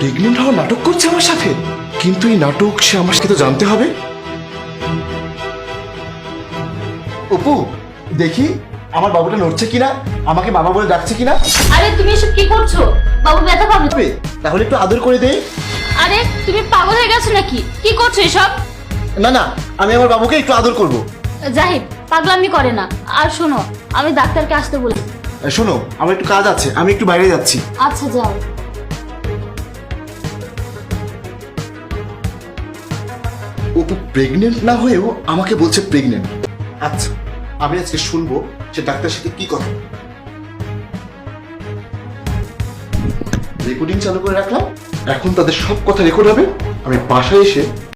Pregnant হওয়া নাটক করছে আমার সাথে, কিন্তু এই নাটক সে আমার সাথে তো জানতে হবে। অপু, দেখি আমার বাবুটা নড়ছে কিনা, আমাকে বাবা বলে ডাকছে কিনা। আরে তুমি এসব কি করছো? বাবু ব্যথা পাবে। তাহলে একটু আদর করে দে। আরে তুমি পাগল হয়ে গেছো নাকি? কি করছো এসব? না না, আমি আমার বাবুকে একটু আদর করব। জাহিদ পাগলামি করে না। আর শোনো, আমি ডাক্তারকে আসতে বলি। শোনো, আমার একটু কাজ আছে, আমি একটু বাইরে যাচ্ছি। আচ্ছা যাও। অপু প্রেগনেন্ট না হয়েও আমাকে বলছে প্রেগনেন্ট। আচ্ছা, আমি আজকে শুনবো সে ডাক্তারের সাথে কি কথা। রেকর্ডিং চালু করে রাখলাম, এখন তাদের সব কথা রেকর্ড হবে। আমি বাসায় এসে